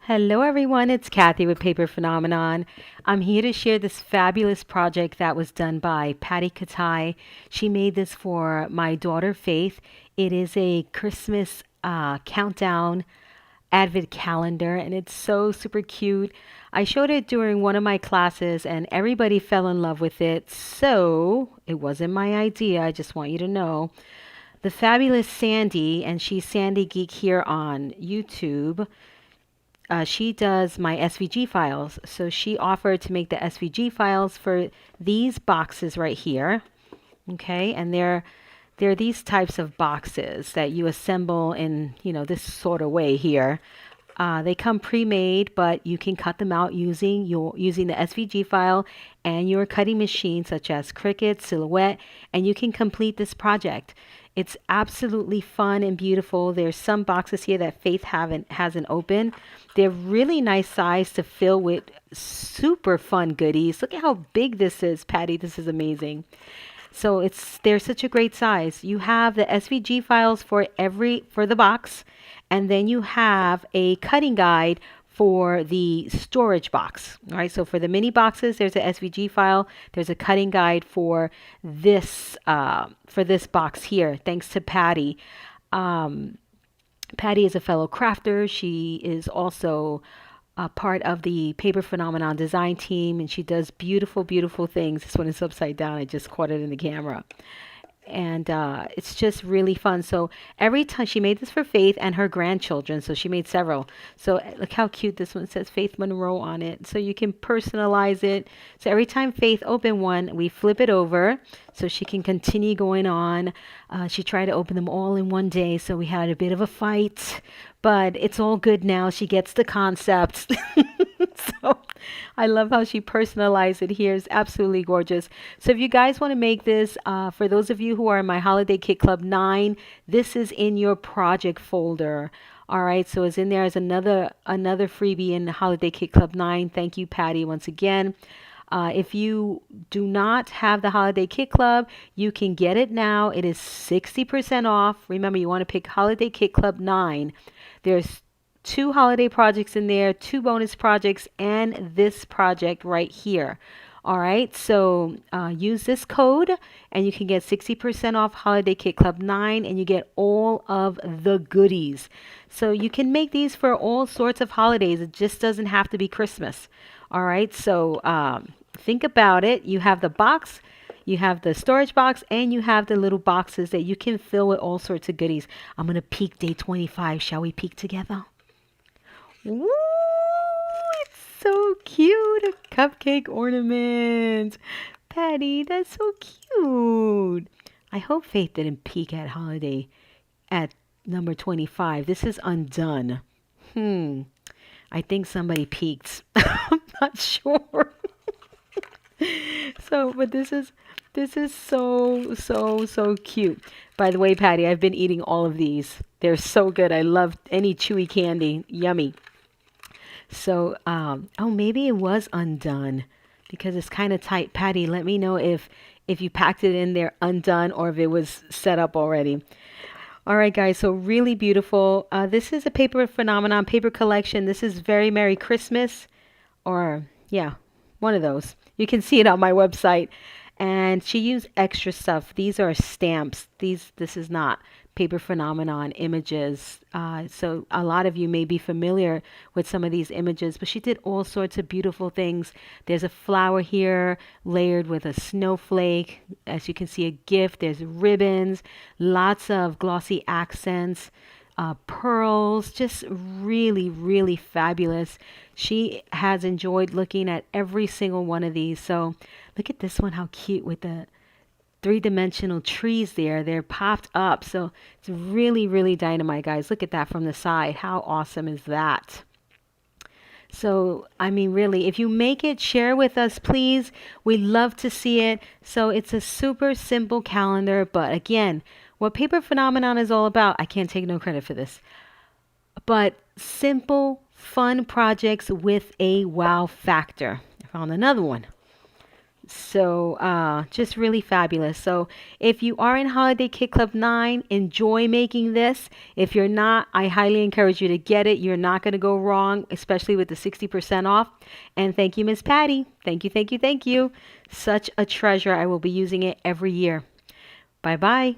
Hello, everyone. It's Kathy with Paper Phenomenon. I'm here to share this fabulous project that was done by Patti Katai. She made this for my daughter Faith. It is a Christmas countdown Advent calendar, and it's so super cute. I showed it during one of my classes, and everybody fell in love with it. So it wasn't my idea. I just want you to know. The fabulous Sandy, and she's Sandy Geek here on YouTube, she does my SVG files. So she offered to make the SVG files for these boxes right here. Okay, and they're these types of boxes that you assemble in, this sort of way here. They come pre-made, but you can cut them out using the SVG file and your cutting machine, such as Cricut, Silhouette, and you can complete this project. It's absolutely fun and beautiful. There's some boxes here that Faith hasn't opened. They're really nice size to fill with super fun goodies. Look at how big this is, Patty. This is amazing. So they're such a great size. You have the SVG files for the box, and then you have a cutting guide for the storage box. All right. So for the mini boxes, there's a SVG file. There's a cutting guide for this box here. Thanks to Patty. Patty is a fellow crafter. She is also a part of the Paper Phenomenon design team, and she does beautiful, beautiful things. This one is upside down. I just caught it in the camera. And it's just really fun. So every time she made this for Faith and her grandchildren, so she made several. So look how cute this one says Faith Monroe on it. So you can personalize it. So every time Faith opened one, we flip it over so she can continue going on. She tried to open them all in one day, so we had a bit of a fight, but it's all good now. She gets the concept. So I love how she personalized it here. It's absolutely gorgeous. So if you guys want to make this, for those of you who are in my Holiday Kit Club 9, this is in your project folder. All right, so it's in there as another freebie in the Holiday Kit Club 9. Thank you, Patty, once again. If you do not have the Holiday Kit Club, you can get it now. It is 60% off. Remember, you want to pick Holiday Kit Club 9. There's 2 holiday projects in there, 2 bonus projects, and this project right here. All right, so use this code and you can get 60% off Holiday Kit Club 9 and you get all of the goodies. So you can make these for all sorts of holidays. It just doesn't have to be Christmas. All right, so think about it. You have the box, you have the storage box, and you have the little boxes that you can fill with all sorts of goodies. I'm going to peek day 25. Shall we peek together? Woo! It's so cute. A cupcake ornament. Patty, that's so cute. I hope Faith didn't peek at holiday at number 25. This is undone. I think somebody peeked. I'm not sure. So, but this is so cute. By the way, Patty, I've been eating all of these. They're so good. I love any chewy candy. Yummy. So, oh, maybe it was undone because it's kind of tight. Patty, let me know if you packed it in there undone or if it was set up already. All right, guys. So really beautiful. This is a paper phenomenon, paper collection. This is Very Merry Christmas, or yeah, one of those. You can see it on my website. And she used extra stuff. These are stamps. This is not paper phenomenon images. So a lot of you may be familiar with some of these images, but she did all sorts of beautiful things. There's a flower here layered with a snowflake. As you can see, a gift. There's ribbons, lots of glossy accents, pearls, just really, really fabulous. She has enjoyed looking at every single one of these. So look at this one, how cute with the three-dimensional trees there. They're popped up. So it's really, really dynamite, guys. Look at that from the side. How awesome is that? So, I mean, really, if you make it, share with us, please. We love to see it. So it's a super simple calendar. But again, what Paper Phenomenon is all about, I can't take no credit for this, but simple, fun projects with a wow factor. I found another one. So just really fabulous. So if you are in Holiday Kit Club 9, enjoy making this. If you're not, I highly encourage you to get it. You're not going to go wrong, especially with the 60% off. And thank you, Miss Patty. Thank you, thank you, thank you. Such a treasure. I will be using it every year. Bye bye.